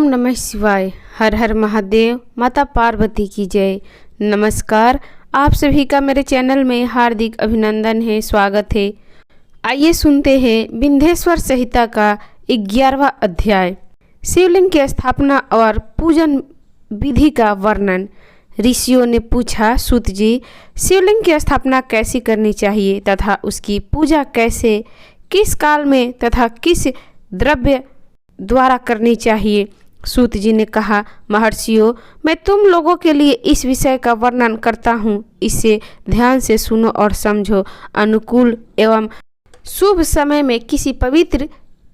ओम नमः शिवाय। हर हर महादेव। माता पार्वती की जय। नमस्कार, आप सभी का मेरे चैनल में हार्दिक अभिनंदन है, स्वागत है। आइए सुनते हैं विंध्येश्वर संहिता का 11वां अध्याय, शिवलिंग की स्थापना और पूजन विधि का वर्णन। ऋषियों ने पूछा, सूत जी, शिवलिंग की स्थापना कैसी करनी चाहिए तथा उसकी पूजा कैसे, किस काल में तथा किस द्रव्य द्वारा करनी चाहिए। सूत जी ने कहा, महर्षियों, मैं तुम लोगों के लिए इस विषय का वर्णन करता हूँ, इसे ध्यान से सुनो और समझो। अनुकूल एवं शुभ समय में किसी पवित्र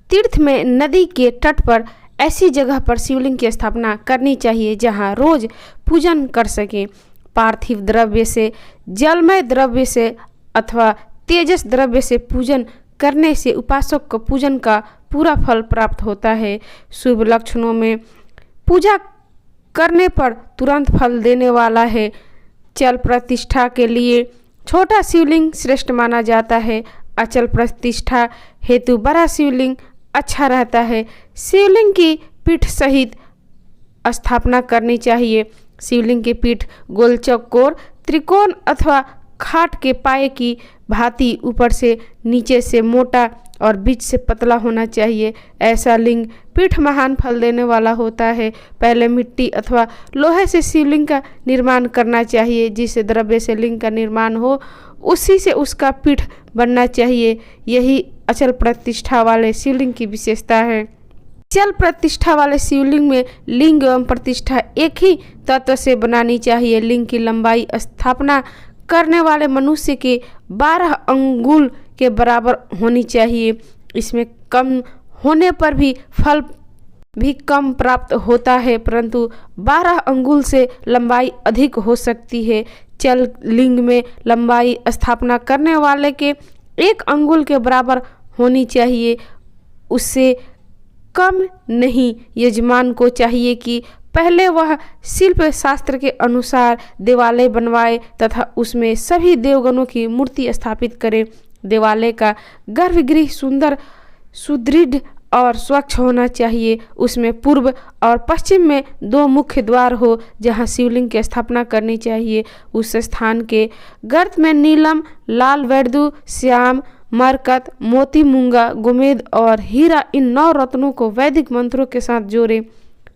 तीर्थ में नदी के तट पर ऐसी जगह पर शिवलिंग की स्थापना करनी चाहिए जहाँ रोज पूजन कर सकें। पार्थिव द्रव्य से, जलमय द्रव्य से अथवा तेजस द्रव्य से पूजन करने से उपासक को पूजन का पूरा फल प्राप्त होता है। शुभ लक्षणों में पूजा करने पर तुरंत फल देने वाला है। चल प्रतिष्ठा के लिए छोटा शिवलिंग श्रेष्ठ माना जाता है। अचल प्रतिष्ठा हेतु बड़ा शिवलिंग अच्छा रहता है। शिवलिंग की पीठ सहित स्थापना करनी चाहिए। शिवलिंग की पीठ गोल चौकोर, त्रिकोण अथवा खाट के पाए की भांति ऊपर से नीचे से मोटा और बीच से पतला होना चाहिए। ऐसा लिंग पीठ महान फल देने वाला होता है। पहले मिट्टी अथवा लोहे से शिवलिंग का निर्माण करना चाहिए। जिस द्रव्य से लिंग का निर्माण हो उसी से उसका पीठ बनना चाहिए। यही अचल प्रतिष्ठा वाले शिवलिंग की विशेषता है। चल प्रतिष्ठा वाले शिवलिंग में लिंग एवं प्रतिष्ठा एक ही तत्व से बनानी चाहिए। लिंग की लंबाई स्थापना करने वाले मनुष्य के 12 अंगुल के बराबर होनी चाहिए। इसमें कम होने पर भी फल भी कम प्राप्त होता है, परंतु 12 अंगुल से लंबाई अधिक हो सकती है। चल लिंग में लंबाई स्थापना करने वाले के 1 अंगुल के बराबर होनी चाहिए, उससे कम नहीं। यजमान को चाहिए कि पहले वह शिल्प शास्त्र के अनुसार देवालय बनवाए तथा उसमें सभी देवगणों की मूर्ति स्थापित करे। देवालय का गर्भगृह सुंदर, सुदृढ़ और स्वच्छ होना चाहिए। उसमें पूर्व और पश्चिम में 2 मुख्य द्वार हो जहां शिवलिंग की स्थापना करनी चाहिए। उस स्थान के गर्त में नीलम, लाल वैडू, श्याम, मरकत, मोती मूंगा, गोमेद और हीरा, इन 9 रत्नों को वैदिक मंत्रों के साथ जोड़े।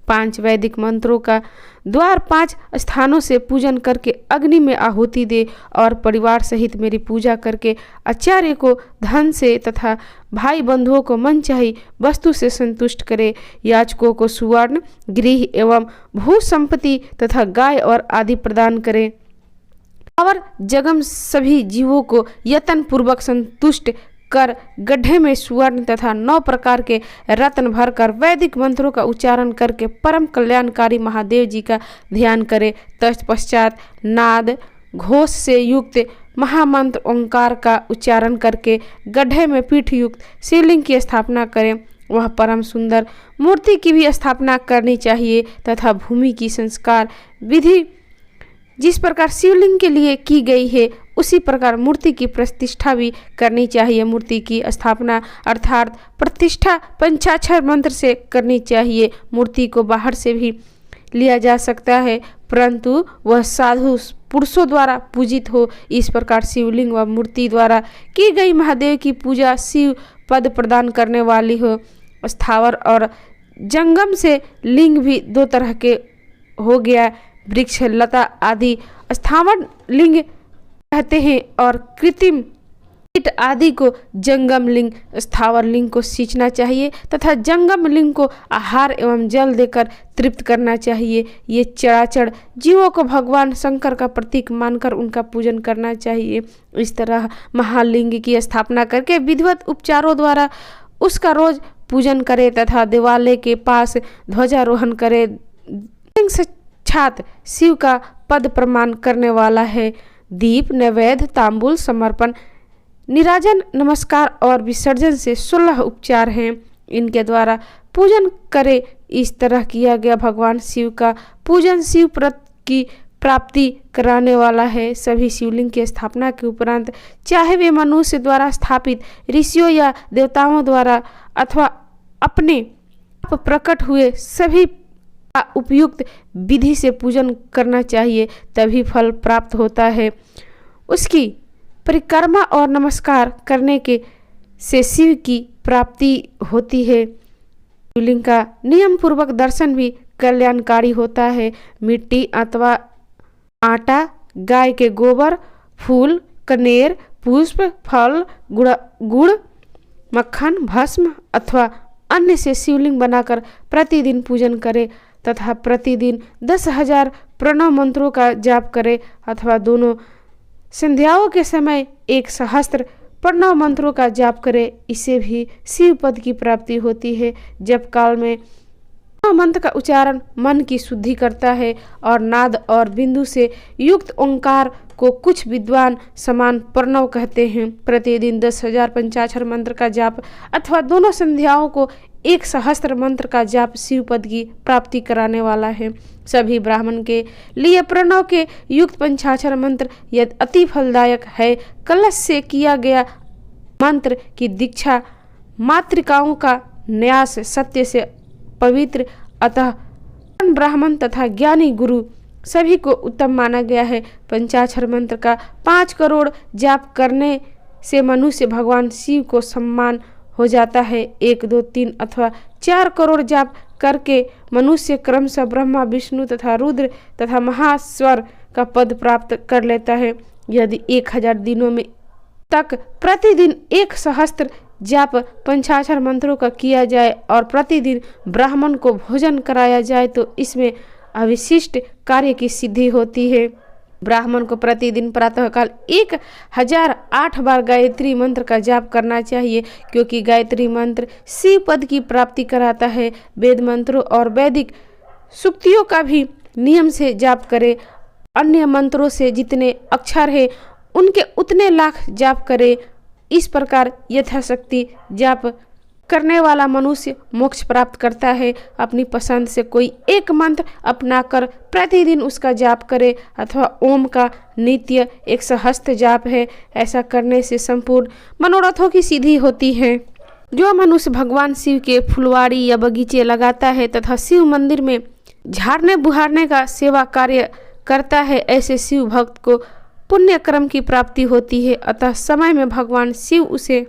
5 वैदिक मंत्रों का द्वार 5 स्थानों से पूजन करके अग्नि में आहुति दे और परिवार सहित मेरी पूजा करके आचार्य को धन से तथा भाई बंधुओं को मनचाही वस्तु से संतुष्ट करे। याचकों को सुवर्ण, गृह एवं भू संपत्ति तथा गाय और आदि प्रदान करे और जगम सभी जीवों को यत्न पूर्वक संतुष्ट कर गड्ढे में सुवर्ण तथा 9 प्रकार के रत्न भरकर वैदिक मंत्रों का उच्चारण करके परम कल्याणकारी महादेव जी का ध्यान करे। तत्पश्चात नाद घोष से युक्त महामंत्र ओंकार का उच्चारण करके गड्ढे में पीठ युक्त शिवलिंग की स्थापना करें। वह परम सुंदर मूर्ति की भी स्थापना करनी चाहिए तथा भूमि की संस्कार विधि जिस प्रकार शिवलिंग के लिए की गई है उसी प्रकार मूर्ति की प्रतिष्ठा भी करनी चाहिए। मूर्ति की स्थापना अर्थात प्रतिष्ठा पंचाक्षर मंत्र से करनी चाहिए। मूर्ति को बाहर से भी लिया जा सकता है, परंतु वह साधु पुरुषों द्वारा पूजित हो। इस प्रकार शिवलिंग व मूर्ति द्वारा की गई महादेव की पूजा शिव पद प्रदान करने वाली हो। स्थावर और जंगम से लिंग भी 2 तरह के हो गया। वृक्ष, लता आदि स्थावर लिंग कहते हैं और कृत्रिम कीट आदि को जंगम लिंग। स्थावर लिंग को सींचना चाहिए तथा जंगम लिंग को आहार एवं जल देकर तृप्त करना चाहिए। ये चराचर जीवों को भगवान शंकर का प्रतीक मानकर उनका पूजन करना चाहिए। इस तरह महालिंग की स्थापना करके विधिवत उपचारों द्वारा उसका रोज पूजन करे तथा देवालय के पास ध्वजारोहण करे। छात्र शिव का पद प्रमाण करने वाला है। दीप, नैवेद्य, तांबूल, समर्पण, निराजन, नमस्कार और विसर्जन से 16 उपचार हैं। इनके द्वारा पूजन करे। इस तरह किया गया भगवान शिव का पूजन शिव व्रत की प्राप्ति कराने वाला है। सभी शिवलिंग की स्थापना के उपरांत चाहे वे मनुष्य द्वारा स्थापित, ऋषियों या देवताओं द्वारा अथवा अपने आप प्रकट हुए, सभी का उपयुक्त विधि से पूजन करना चाहिए, तभी फल प्राप्त होता है। उसकी परिक्रमा और नमस्कार करने के से शिव की प्राप्ति होती है। शिवलिंग का नियम पूर्वक दर्शन भी कल्याणकारी होता है। मिट्टी अथवा आटा, गाय के गोबर, फूल, कनेर, पुष्प, फल, गुड़, मक्खन, भस्म अथवा अन्य से शिवलिंग बनाकर प्रतिदिन पूजन करें तथा प्रतिदिन 10,000 प्रणव मंत्रों का जाप करें अथवा दोनों संध्याओं के समय 1 सहस्त्र प्रणव मंत्रों का जाप करें। इससे भी शिव पद की प्राप्ति होती है। जप काल में मंत्र का उच्चारण मन की शुद्धि करता है और नाद और बिंदु से युक्त ओंकार को कुछ विद्वान समान प्रणव कहते हैं। प्रतिदिन 10,000 पंचाक्षर मंत्र का जाप अथवा दोनों संध्याओं को 1 सहस्त्र मंत्र का जाप शिव पद की प्राप्ति कराने वाला है। सभी ब्राह्मण के लिए प्रणव के युक्त पंचाक्षर मंत्र यदि अति फलदायक है। कलश से किया गया मंत्र की दीक्षा मातृकाओं का न्यास सत्य से पवित्र, अतः ब्राह्मण तथा ज्ञानी गुरु सभी को उत्तम माना गया है। पंचाक्षर मंत्र का 5 करोड़ जाप करने से मनुष्य भगवान शिव को सम्मान हो जाता है। 1, 2, 3 अथवा 4 करोड़ जाप करके मनुष्य क्रमशः ब्रह्मा, विष्णु तथा रुद्र तथा महास्वर का पद प्राप्त कर लेता है। यदि 1000 दिनों में तक प्रतिदिन 1 सहस्त्र जाप पंचाक्षर मंत्रों का किया जाए और प्रतिदिन ब्राह्मण को भोजन कराया जाए तो इसमें अविशिष्ट कार्य की सिद्धि होती है। ब्राह्मण को प्रतिदिन प्रातःकाल 1008 बार गायत्री मंत्र का जाप करना चाहिए, क्योंकि गायत्री मंत्र शिव पद की प्राप्ति कराता है। वेद मंत्रों और वैदिक सूक्तियों का भी नियम से जाप करें। अन्य मंत्रों से जितने अक्षर है उनके उतने लाख जाप करें। इस प्रकार यथाशक्ति जाप करने वाला मनुष्य मोक्ष प्राप्त करता है। अपनी पसंद से कोई एक मंत्र अपनाकर प्रतिदिन उसका जाप करे अथवा ओम का नित्य 100 जाप है। ऐसा करने से संपूर्ण मनोरथों की सिद्धि होती है। जो मनुष्य भगवान शिव के फुलवाड़ी या बगीचे लगाता है तथा शिव मंदिर में झाड़ने बुहारने का सेवा कार्य करता है, ऐसे शिव भक्त को पुण्य कर्म की प्राप्ति होती है। अतः समय में भगवान शिव उसे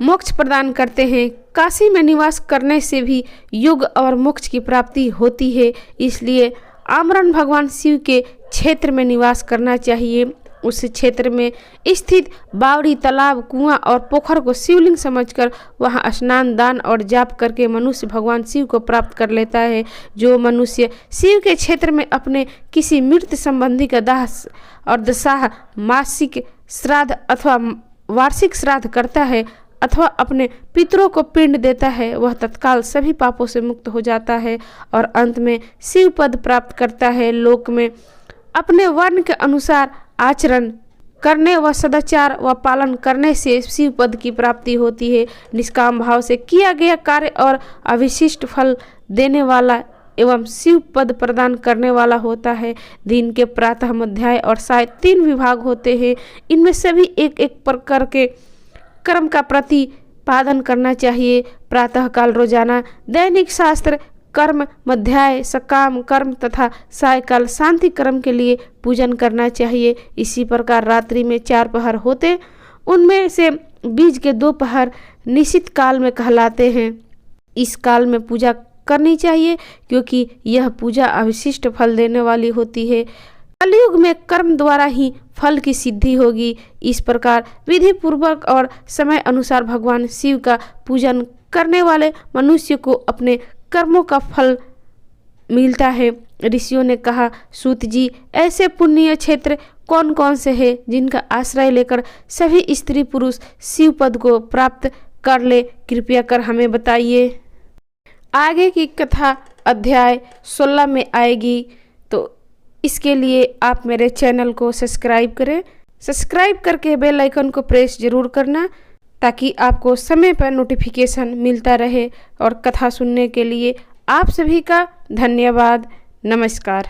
मोक्ष प्रदान करते हैं। काशी में निवास करने से भी योग और मोक्ष की प्राप्ति होती है। इसलिए आमरण भगवान शिव के क्षेत्र में निवास करना चाहिए। उस क्षेत्र में स्थित बावड़ी, तालाब, कुआं और पोखर को शिवलिंग समझकर वहां स्नान, दान और जाप करके मनुष्य भगवान शिव को प्राप्त कर लेता है। जो मनुष्य शिव के क्षेत्र में अपने किसी मृत संबंधी का दाह और दशाह, मासिक श्राद्ध अथवा वार्षिक श्राद्ध करता है अथवा अपने पितरों को पिंड देता है, वह तत्काल सभी पापों से मुक्त हो जाता है और अंत में शिव पद प्राप्त करता है। लोक में अपने वर्ण के अनुसार आचरण करने व सदाचार व पालन करने से शिव पद की प्राप्ति होती है। निष्काम भाव से किया गया कार्य और अविशिष्ट फल देने वाला एवं शिव पद प्रदान करने वाला होता है। दिन के प्रातः, मध्याह्न और साय 3 विभाग होते हैं। इनमें सभी एक एक प्रकार के कर्म का प्रतिपादन करना चाहिए। प्रातः काल रोजाना दैनिक शास्त्र कर्म, मध्याह्न सकाम कर्म तथा सायकाल शांति कर्म के लिए पूजन करना चाहिए। इसी प्रकार रात्रि में 4 पहर होते, उनमें से बीच के 2 पहर निश्चित काल में कहलाते हैं। इस काल में पूजा करनी चाहिए क्योंकि यह पूजा अविशिष्ट फल देने वाली होती है। कलयुग में कर्म द्वारा ही फल की सिद्धि होगी। इस प्रकार विधि पूर्वक और समय अनुसार भगवान शिव का पूजन करने वाले मनुष्य को अपने कर्मों का फल मिलता है। ऋषियों ने कहा, सूत जी, ऐसे पुण्य क्षेत्र कौन कौन से हैं जिनका आश्रय लेकर सभी स्त्री पुरुष शिव पद को प्राप्त कर ले? कृपया कर हमें बताइए। आगे की कथा अध्याय 16 में आएगी, तो इसके लिए आप मेरे चैनल को सब्सक्राइब करें। सब्सक्राइब करके बेल आइकन को प्रेस जरूर करना ताकि आपको समय पर नोटिफिकेशन मिलता रहे। और कथा सुनने के लिए आप सभी का धन्यवाद। नमस्कार।